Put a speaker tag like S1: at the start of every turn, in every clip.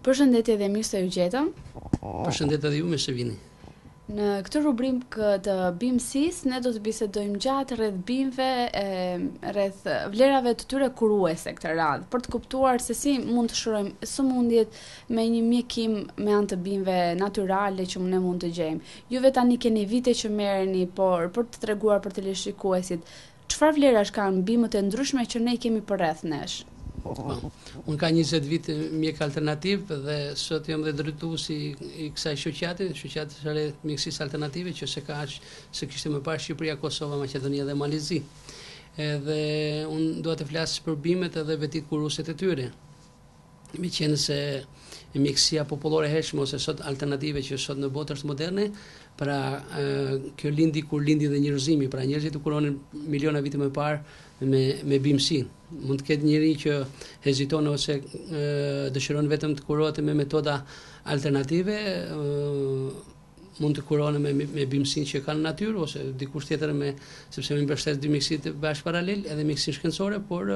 S1: Përshëndetje dhe mirë se u gjetëm.
S2: Përshëndetje edhe ju, mirë se vini.
S1: Në këtë rubrikë të bimësisë ne do të bisedojmë gjatë rreth bimëve, rreth vlerave të tyre kuruese këtë radhë, për të kuptuar se si mund të shërojmë sëmundjet me një mjekim me anë të bimëve natyrale që ne mund të gjejmë. Juve tani keni vite që merreni, por për të treguar për televizionistët, çfarë vlerash kanë bimët e ndryshme që ne i kemi përreth nesh?
S2: Unë ka 20 vite mjek alternativ dhe sot jam dhe drejtuesi i kësaj shoqate së mjekësisë alternative që se kishte më parë Shqipëria, Kosova, Maqedonia dhe Malizi. Edhe unë dua të flas për bimet edhe vetit kuruese të tyre. Me qenë se mjekësia popullore hershme ose sot alternative që sot në botë është moderne, pra kjo kur lindi dhe njerëzimi, pra njerëzit u kuronin miliona vite më parë me bimësinë. Mund të ketë njëri që heziton ose dëshiron vetëm të kurohet me metoda alternative, mund të kurohen me bimësinë që kanë në natyrë, ose dikush tjetër sepse më mbështet dy mjekësi bashkë paralel, edhe mjekësinë shkencore, por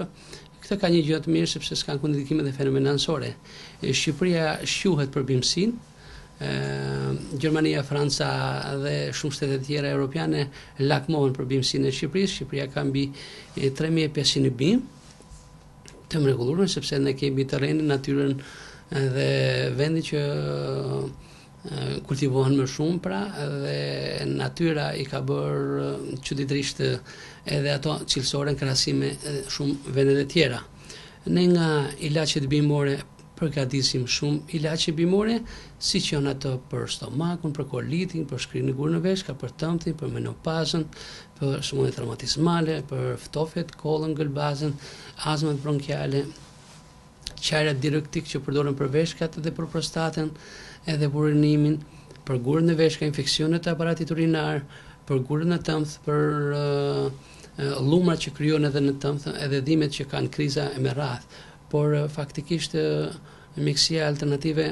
S2: këtë ka një gjë të mirë sepse s'kan kundërshtim edhe fenomene anësore. Shqipëria shquhet për bimësinë. Gjermania, Franca dhe shumë shtete tjera europiane lakmohen për bimësinë e Shqipërisë. Shqipëria ka mbi 3500 bimë të mrekulluar, sepse ne kemi terrenin, natyrën dhe vendin që kultivohen më shumë, pra, dhe natyra i ka bërë çuditërisht edhe ato cilësore në krahasim me shumë vende të tjera. Ne nga ilaçet bimore përgatisim shumë ilaçe bimore, siç janë ato për stomakun, për kolitin, për shkrimin e gurë në veshka, për tëmtin, për menopazën, për sëmundjet reumatizmale, për ftofjet, kollën, gëlbazën, azmat bronkiale, qajrat direktik që përdoren për veshkat dhe për prostatën, edhe për urinimin, për gurën në veshka, infeksionet e aparatit urinar, për gurën në tëmth, për llumrat që krijohen edhe në tëmth, edhe dhimbjet që kanë kriza me radhë. Por faktikisht mjekësia alternative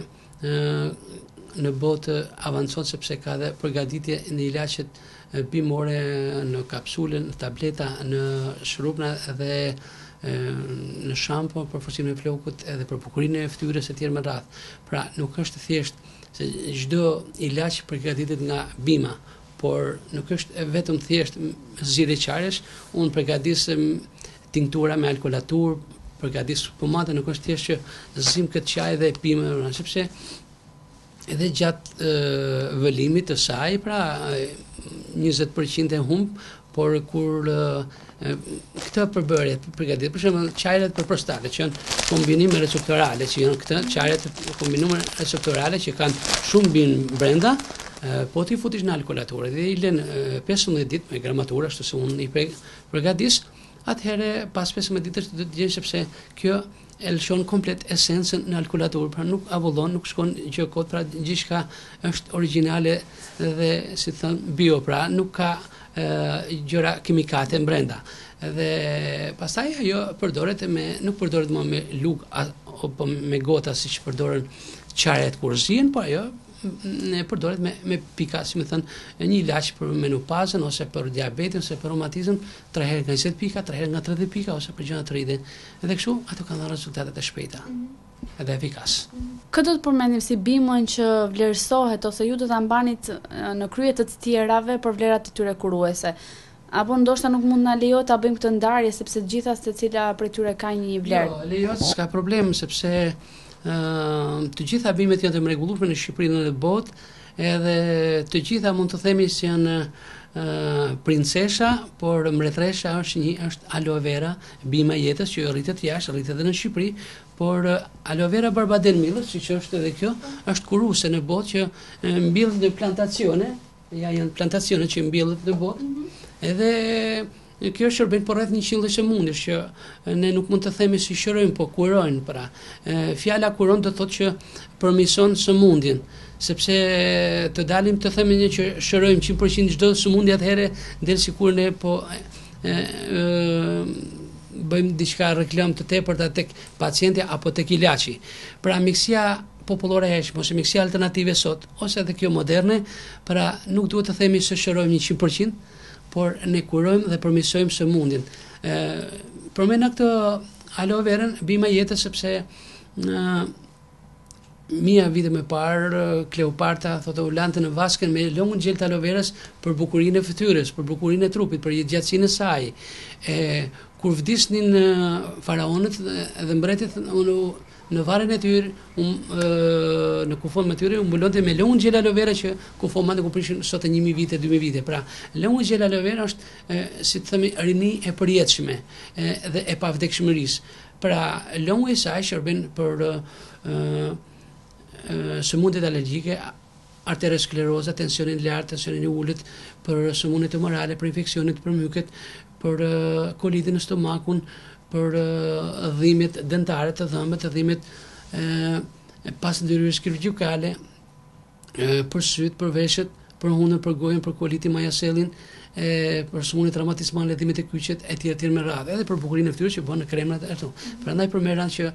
S2: në botë avancon sepse ka dhe përgatitje në ilaçet bimore, në kapsule, në tableta, në shrupna dhe në shampo për forcimin e flokut, edhe për bukurinë e fytyrës e tjerë me radhë. Pra nuk është thjesht se çdo ilaç përgatitet nga bima, por nuk është vetëm thjesht zgjidhje qarjesh. Unë përgatis tinktura me alkolatur, përgatis pomade, nuk është thjesht që zim këtë çaj dhe e pim, sepse edhe gjatë vëlimit të saj, pra 20% e humb, por kur këtë përbërje përgatit, për shembull çajret për prostate që janë kombinime receptorale, që janë këtë çajret kombinuar receptorale që kanë shumë bimë brenda, po ti futish në alkolaturë dhe i lën 15 ditë me gramatura, ashtu se unë i përgatis, atëherë pas 15 ditësh do të gjesh sepse kjo e lëshon komplet esencën në alkolaturë, pra nuk avullon, nuk shkon gjë kot, pra gjithçka është origjinale dhe si thon bio, pra nuk ka gjëra kimikate brenda. Dhe pastaj ajo përdoret nuk përdoret më me lugë apo me gota siç përdoren çajet kur zihen, po ajo përdoret me pika, si më thënë, një ilaç për menopazën ose për diabetin ose për reumatizëm, 3 herë nga 20 pika, 3 herë nga 30 pika ose për gjëra të rritje. Edhe kështu ato kanë dhënë rezultate të shpejta edhe efikas.
S1: Këtë do të përmendim si bimën që vlerësohet ose ju do ta mbanit në krye të tjerave për vlerat e tyre kuruese. Apo ndoshta nuk mund na lejo ta bëjmë këtë ndarje sepse të gjitha secila prej tyre ka një vlerë.
S2: Jo, lejohet, s'ka problem sepse të gjitha bimet janë të mrekullueshme në Shqipëri dhe në botë, edhe të gjitha mund të themi se janë princesha, por mbretëresha është aloe vera, bima e jetës që rritet jashtë, rritet edhe në Shqipëri, por aloe vera Barbaden Millers, siç është edhe kjo, është kuruese në botë që mbillet në plantacione, janë plantacione që mbillet në botë, edhe kjo shërben për rreth 100 sëmundjesh që ne nuk mund të themi si shërojnë, po kurojnë, pra. Fjala kuron do thotë që përmirëson sëmundjen, sepse të dalim të themi një që shërojmë 100% çdo sëmundje, atëherë del sikur ne po bëjmë diçka reklam të tepërta tek pacienti apo tek ilaçi. Pra mjekësia popullore hershme ose mjekësia alternative sot, ose edhe kjo moderne, pra nuk duhet të themi se shërojmë 100%, por ne kurojmë dhe përmirësojmë sëmundjen. Përmend këtë aloe verën, bima jetës, sepse mia vite më parë Kleopatra thotë u lante në vaskën me lëngun gjel të aloe verës për bukurinë e fytyrës, për bukurinë e trupit, për gjatësinë e saj. Kur vdisnin faraonët dhe mbretët në varrin e tyre, në kufon me tyre, u mbulonte me lëngun gjel aloe vera që kufon mande ku prishin sot 1000 vite, 2000 vite. Pra, lëngu gjel aloe vera është si të themi rini e përjetshme dhe e pavdekshmërisë. Pra, lëngu i saj shërben për sëmundjet alergjike, arterioskleroza, tensionin lart, tensionin i ulët, për sëmundjet tumorale, për infeksionet, për myket, për kolitin në stomakun, për dhimbjet dentare të dhëmbët, dhimbjet pas ndërhyrjes kirurgjikale, për syt, për veshët, për hundën, për gojën, për kolitin majasellin, për sëmundje traumatismale, dhimbjet e kyçet etj me radhë, edhe për bukurinë e fytyrës që bën në kremrat ato. Prandaj përmeran që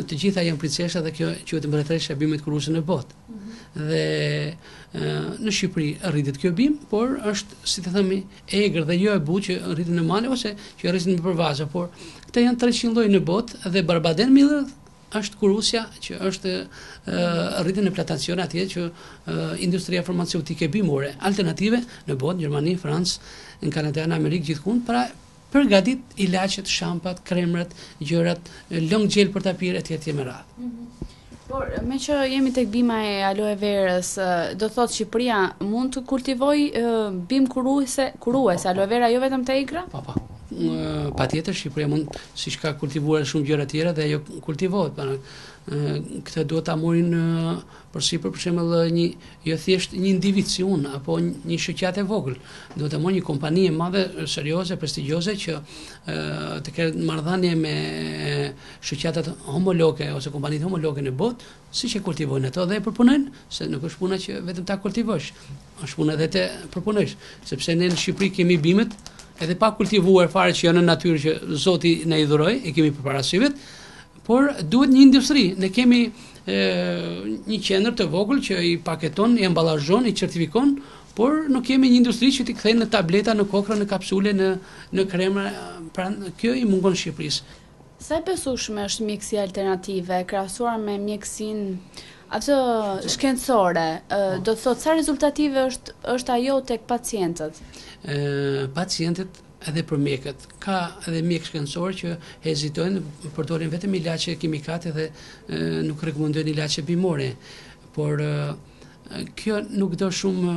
S2: të gjitha janë princesha dhe kjo quhet mbretëresha e bimit kuruse në botë. Dhe në Shqipëri rritet kjo bim, por është, si të themi, egër dhe jo e butë që rritet në male ose që rritet në përvaza, por këta janë 300 lloje në botë dhe Barbaden Miller është kurusja që është rritet në plantacione atje që industria farmaceutike bimore alternative në botë, Gjermani, Francë, në Kanada, në Amerikë, gjithkund, pra përgatit ilaçet, shampat, kremrat, gjërat, lëng gjel për tapir etj me radhë.
S1: Por me që jemi tek bima e aloe verës, do thotë Shqipëria mund të kultivoj bim kuruese aloe vera jo vetëm te ikra?
S2: Patjetër Shqipëria mund, siç ka kultivuar shumë gjëra tjera dhe ajo kultivohet. Këtë duhet ta morin përsipër për shembull jo thjesht një individ si unë apo një shoqatë e vogël. Duhet ta morë një kompani e madhe, serioze, prestigjioze që të ketë marrëdhënie me shoqatat homologe ose kompanitë homologe në botë, siç e kultivojnë ato dhe e përpunojnë, se nuk është puna që vetëm ta kultivosh, është puna edhe të përpunosh, sepse ne në Shqipëri kemi bimet edhe pa kultivuar fare që janë në natyrë që Zoti na i dhuroi, e kemi përpara syve, por duhet një industri. Ne kemi një qendër të vogël që i paketon, i emballazhon, i certifikon, por nuk kemi një industri që t'i kthejnë në tableta, në kokra, në kapsule, në krema. Pra kjo i mungon Shqipërisë.
S1: Sa e besueshme është mjeksi alternative krahasuar me mjekësinë atë shkencore? Do të thotë sa rezultative është ajo tek pacientët?
S2: Pacientët edhe për mjekët. Ka edhe mjek shkencor që hezitojnë, përdorin vetëm ilaçe kimikate dhe nuk rekomandojnë ilaçe bimore. Por kjo nuk do shumë,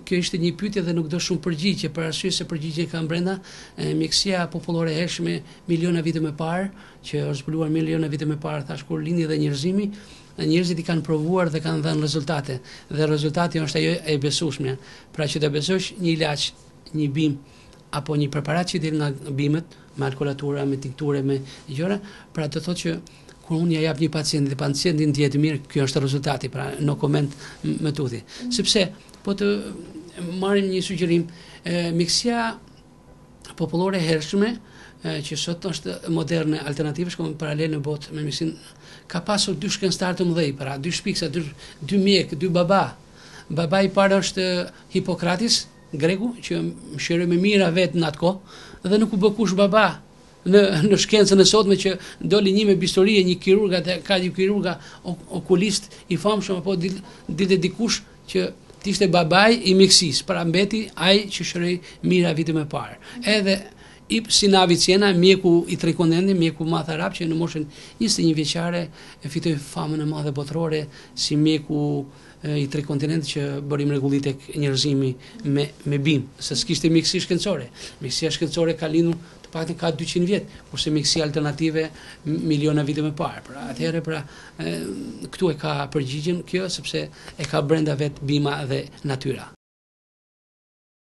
S2: kjo ishte një pyetje dhe nuk do shumë përgjigje, për arsye se përgjigje ka brenda mjekësia popullore e hershme miliona vite më parë, që është zbuluar miliona vite më parë, thash kur lindi dhe njerëzimi, njerëzit i kanë provuar dhe kanë dhënë rezultate. Dhe rezultati është ajo e besueshme. Pra që të besosh një ilaç, një bim apo një preparat që del nga bimet, me alkolatura, me tinkture, me gjëra, pra të thotë që kur unë ja jap një pacient dhe pacienti ndihet mirë, kjo është rezultati, pra no comment më tuti. Sepse po të marrim një sugjerim, mjekësia popullore e hershme që sot është moderne, alternative, shkon paralel në botë me mjekësinë, ka pasur dy shkencëtar të mëdhej, pra dy shpiksa, dy mjek, dy baba. Baba i parë është Hipokratis, greku, që mshiroi me mira vetë në atë kohë, dhe nuk u bë kush baba në shkencën e sotme që doli një me bisturie, një kirurg, ka një kirurga okulist i famshëm, apo dilte dikush që ishte babai i mjekësisë, pra mbeti ai që shëroi mira vite më parë. Edhe Ibn Sina Avicena, mjeku i Trekondenit, mjeku madh arab që në moshën 21 vjeçare e fitoi famën e madhe botërore si mjeku i Trekondenit që bëri mrekulli tek njerëzimi me bim, se s'kishte mjekësi shkencore. Mjekësia shkencore ka lindur të paktën ka 200 vjet, kurse mjekësia alternative miliona vite më parë. Pra atëherë këtu e ka përgjigjen kjo, sepse e ka brenda vet bima dhe natyra.